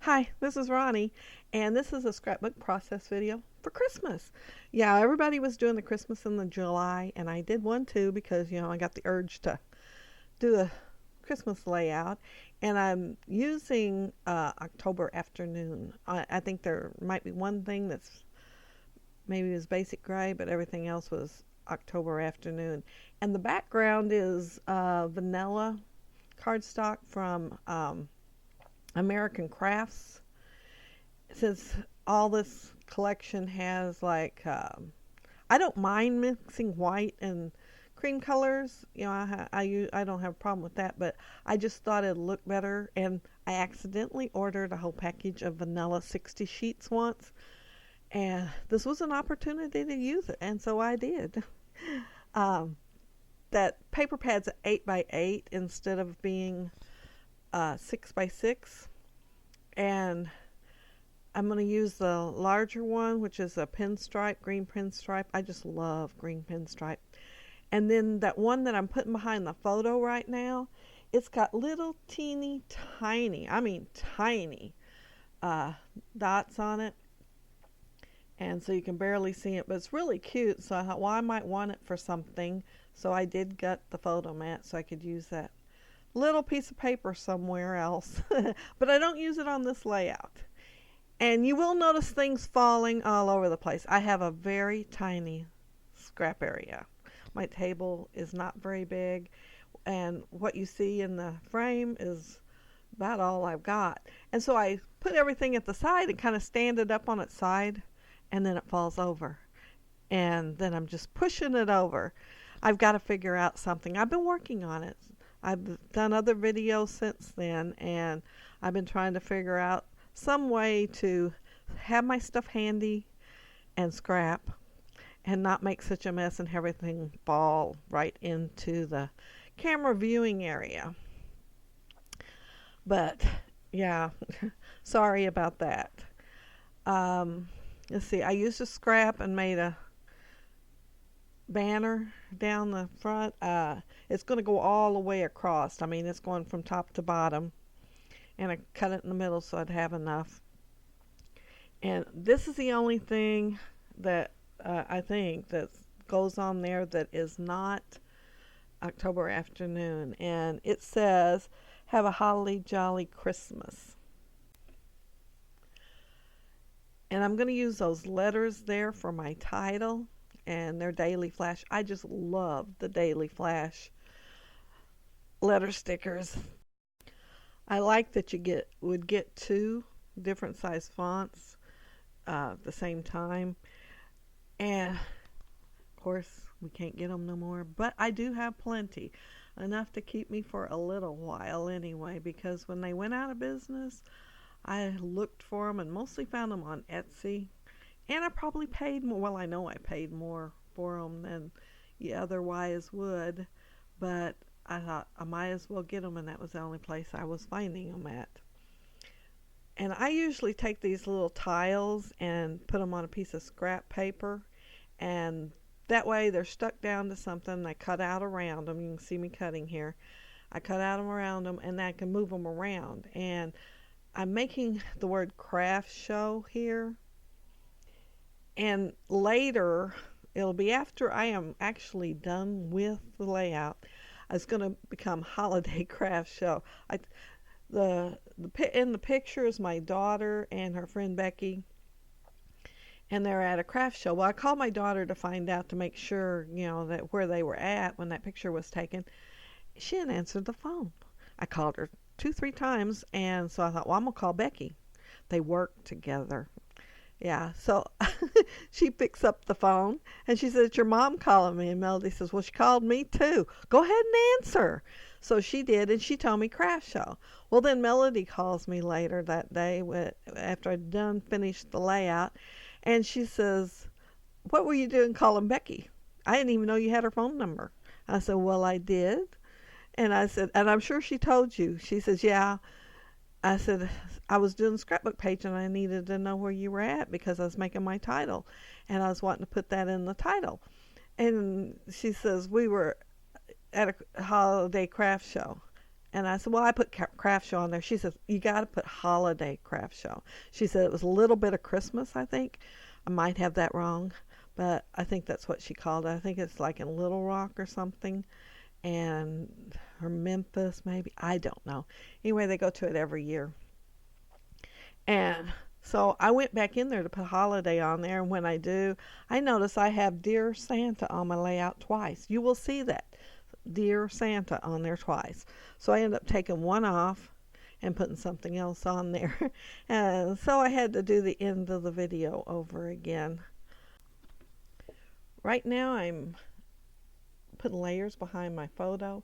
Hi, this is Ronnie, and this is a scrapbook process video for Christmas. Yeah, everybody was doing the Christmas in the July, and I did one too because, I got the urge to do a Christmas layout, and I'm using October afternoon. I think there might be one thing that's maybe was basic gray, but everything else was October afternoon. And the background is vanilla cardstock from American Crafts. Since all this collection has I don't mind mixing white and cream colors. I don't have a problem with that, but I just thought it'd look better, and I accidentally ordered a whole package of vanilla 60 sheets once, and this was an opportunity to use it, and so I did. um, that paper pad's 8 by 8 instead of being 6 by 6, and I'm going to use the larger one, which is a pinstripe, green pinstripe. I just love green pinstripe. And then that one that I'm putting behind the photo right now, it's got little teeny tiny, I mean tiny, dots on it. And so you can barely see it, but it's really cute. So I thought, well, I might want it for something. So I did gut the photo mat so I could use that little piece of paper somewhere else. But I don't use it on this layout. And you will notice things falling all over the place. I have a very tiny scrap area. My table is not very big, and what you see in the frame is about all I've got. And so I put everything at the side and kind of stand it up on its side, and then it falls over. And then I'm just pushing it over. I've got to figure out something. I've been working on it. I've done other videos since then, and I've been trying to figure out some way to have my stuff handy and scrap and not make such a mess and everything fall right into the camera viewing area. But yeah, sorry about that. Let's see, I used a scrap and made a banner down the front. It's going to go all the way across. I mean, it's going from top to bottom, and I cut it in the middle so I'd have enough. And this is the only thing that I think that goes on there that is not October afternoon, and it says, "Have a holly jolly Christmas." And I'm going to use those letters there for my title and their daily flash. I just love the daily flash letter stickers. I like that you would get two different size fonts at the same time. And of course we can't get them no more, but I do have plenty, enough to keep me for a little while anyway, because when they went out of business I looked for them and mostly found them on Etsy, and I probably paid more. Well, I know I paid more for them than you otherwise would, but I thought I might as well get them, and that was the only place I was finding them at. And I usually take these little tiles and put them on a piece of scrap paper, and that way they're stuck down to something. I cut out around them. You can see me cutting here. I cut out them around them, and I can move them around. And I'm making the word craft show here. And later, it'll be after I am actually done with the layout, it's going to become holiday craft show. In the picture is my daughter and her friend Becky, and they're at a craft show. Well, I called my daughter to find out, to make sure, that where they were at when that picture was taken. She didn't answer the phone. I called her 2-3 times, and so I thought, well, I'm gonna call Becky. They work together. Yeah, so she picks up the phone and she says, "It's your mom calling me." And Melody says, "Well, she called me too. Go ahead and answer." So she did, and she told me craft show. Well, then Melody calls me later that day after I'd finished the layout, and she says, "What were you doing calling Becky? I didn't even know you had her phone number." I said, "Well, I did." And I said, "And I'm sure she told you." She says, "Yeah." I said, "I was doing the scrapbook page and I needed to know where you were at because I was making my title, and I was wanting to put that in the title." And she says, "We were at a holiday craft show." And I said, well, I put craft show on there. She said, you got to put holiday craft show. She said it was a little bit of Christmas, I think. I might have that wrong, but I think that's what she called it. I think it's like in Little Rock or something, and or Memphis maybe. I don't know. Anyway, they go to it every year. And so I went back in there to put holiday on there, and when I do, I notice I have Dear Santa on my layout twice. You will see that Dear Santa on there twice. So I ended up taking one off and putting something else on there. And so I had to do the end of the video over again. Right now I'm putting layers behind my photo.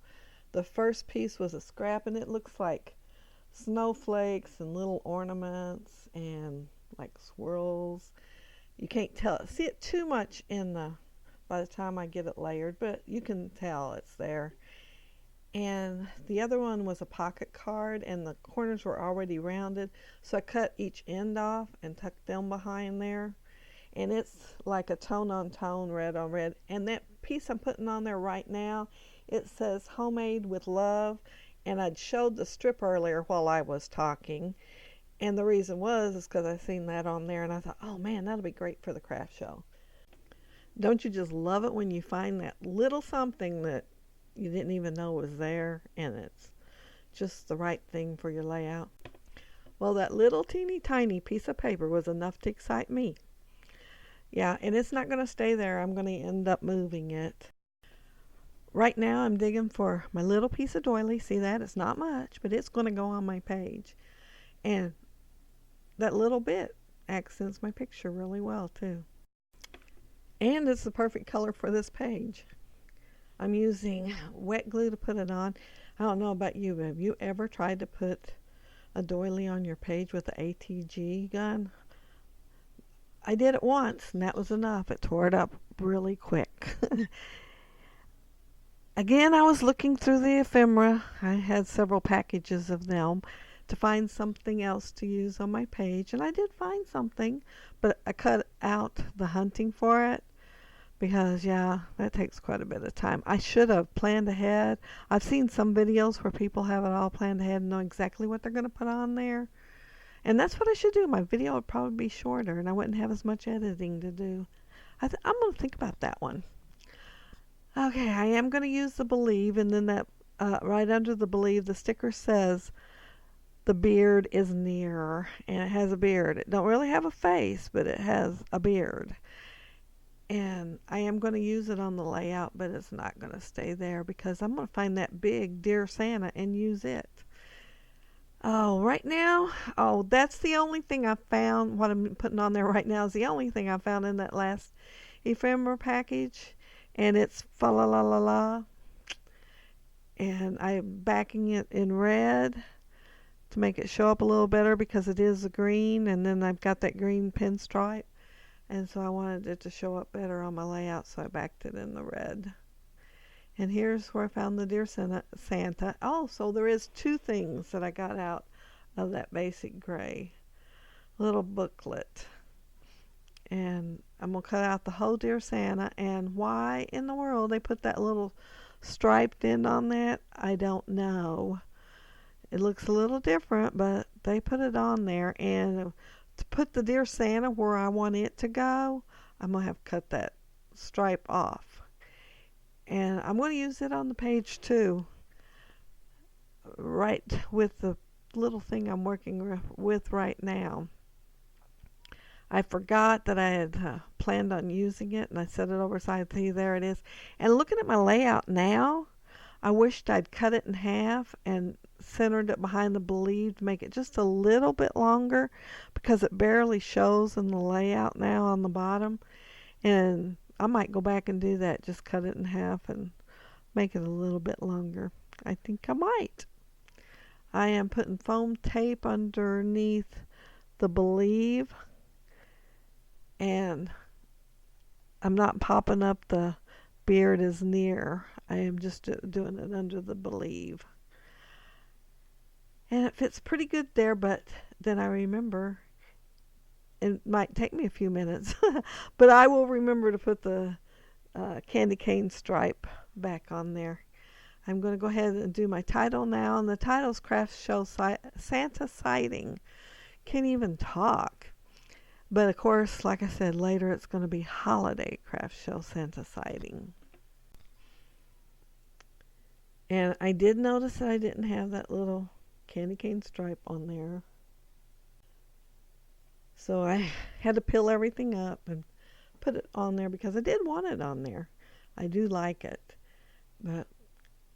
The first piece was a scrap, and it looks like snowflakes and little ornaments and like swirls. You can't see it too much by the time I get it layered, but you can tell it's there. And the other one was a pocket card, and the corners were already rounded, so I cut each end off and tucked them behind there. And it's like a tone on tone, red on red. And that piece I'm putting on there right now, it says homemade with love. And I'd showed the strip earlier while I was talking, and the reason is because I seen that on there, and I thought, oh man, that'll be great for the craft show. Don't you just love it when you find that little something that you didn't even know was there, and it's just the right thing for your layout? Well, that little teeny tiny piece of paper was enough to excite me. Yeah, and it's not going to stay there. I'm going to end up moving it. Right now I'm digging for my little piece of doily. See that? It's not much, but it's going to go on my page. And that little bit accents my picture really well too. And it's the perfect color for this page. I'm using wet glue to put it on. I don't know about you, but have you ever tried to put a doily on your page with the ATG gun? I did it once, and that was enough. It tore it up really quick. Again, I was looking through the ephemera. I had several packages of them to find something else to use on my page, and I did find something, but I cut out the hunting for it because, yeah, that takes quite a bit of time. I should have planned ahead. I've seen some videos where people have it all planned ahead and know exactly what they're going to put on there, and that's what I should do. My video would probably be shorter, and I wouldn't have as much editing to do. I'm going to think about that one. Okay, I am going to use the Believe, and then that right under the Believe, the sticker says the beard is near, and it has a beard. It don't really have a face, but it has a beard. And I am going to use it on the layout, but it's not going to stay there because I'm going to find that big Dear Santa and use it. Oh, right now, that's the only thing I found. What I'm putting on there right now is the only thing I found in that last ephemera package. And it's fa la la la la, and I'm backing it in red to make it show up a little better because it is a green, and then I've got that green pinstripe, and so I wanted it to show up better on my layout, so I backed it in the red. And here's where I found the Dear Santa. Oh, so there is two things that I got out of that basic gray little booklet. And I'm going to cut out the whole Dear Santa. And why in the world they put that little striped end on that, I don't know. It looks a little different, but they put it on there. And to put the Dear Santa where I want it to go, I'm going to have to cut that stripe off. And I'm going to use it on the page too, right with the little thing I'm working with right now. I forgot that I had planned on using it, and I set it over so I see there it is. And looking at my layout now, I wished I'd cut it in half and centered it behind the Believe to make it just a little bit longer because it barely shows in the layout now on the bottom. And I might go back and do that, just cut it in half and make it a little bit longer. I think I might. I am putting foam tape underneath the Believe. And I'm not popping up the beard is near. I am just doing it under the Believe. And it fits pretty good there, but then I remember it might take me a few minutes, but I will remember to put the candy cane stripe back on there. I'm going to go ahead and do my title now, and the title's Craft Show Santa Sighting. Can't even talk. But of course, like I said, later it's going to be Holiday Craft Show Santa Sighting. And I did notice that I didn't have that little candy cane stripe on there. So I had to peel everything up and put it on there because I did want it on there. I do like it. But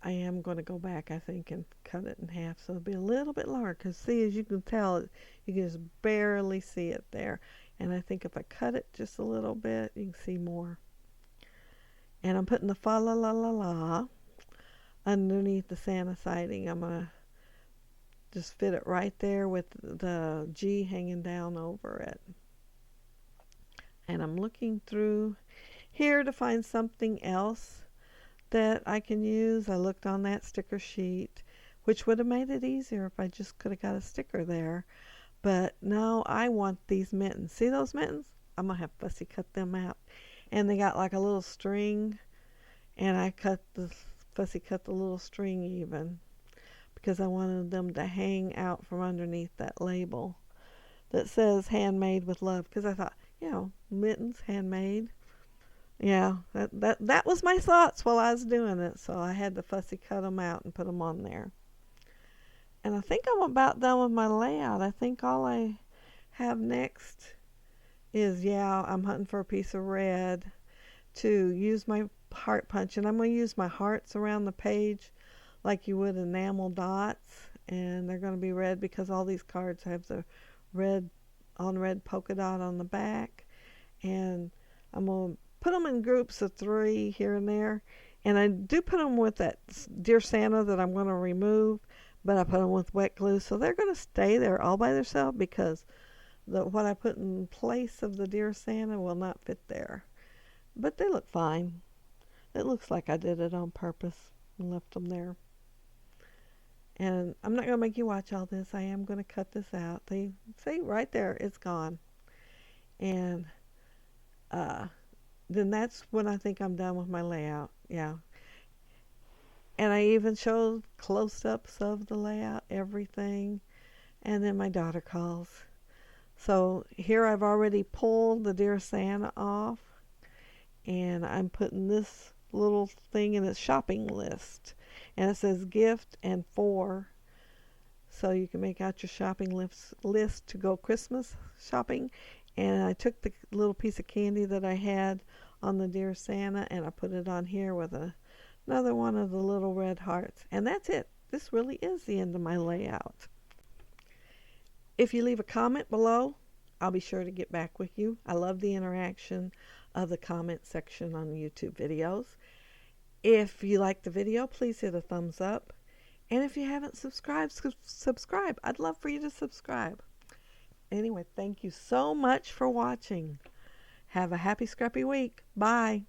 I am going to go back, I think, and cut it in half so it'll be a little bit longer. Because see, as you can tell, you can just barely see it there. And I think if I cut it just a little bit, you can see more. And I'm putting the fa la la la la underneath the Santa sighting. I'm going to just fit it right there with the G hanging down over it. And I'm looking through here to find something else that I can use. I looked on that sticker sheet, which would have made it easier if I just could have got a sticker there. But no, I want these mittens. See those mittens? I'm going to have Fussy cut them out. And they got like a little string, and Fussy cut the little string even because I wanted them to hang out from underneath that label that says handmade with love, because I thought, mittens, handmade. Yeah, that was my thoughts while I was doing it, so I had to Fussy cut them out and put them on there. And I think I'm about done with my layout. I think all I have next is, I'm hunting for a piece of red to use my heart punch. And I'm going to use my hearts around the page like you would enamel dots. And they're going to be red because all these cards have the red polka dot on the back. And I'm going to put them in groups of 3 here and there. And I do put them with that Dear Santa that I'm going to remove. But I put them with wet glue, so they're going to stay there all by themselves because what I put in place of the Dear Santa will not fit there. But they look fine. It looks like I did it on purpose and left them there. And I'm not going to make you watch all this. I am going to cut this out. See, right there, it's gone. And then that's when I think I'm done with my layout. Yeah. And I even showed close-ups of the layout, everything. And then my daughter calls. So here I've already pulled the Dear Santa off. And I'm putting this little thing in a shopping list. And it says gift and for. So you can make out your shopping list to go Christmas shopping. And I took the little piece of candy that I had on the Dear Santa and I put it on here with another one of the little red hearts. And that's it. This really is the end of my layout. If you leave a comment below, I'll be sure to get back with you. I love the interaction of the comment section on YouTube videos. If you like the video, please hit a thumbs up. And if you haven't subscribed, subscribe. I'd love for you to subscribe. Anyway, thank you so much for watching. Have a happy, scrappy week. Bye.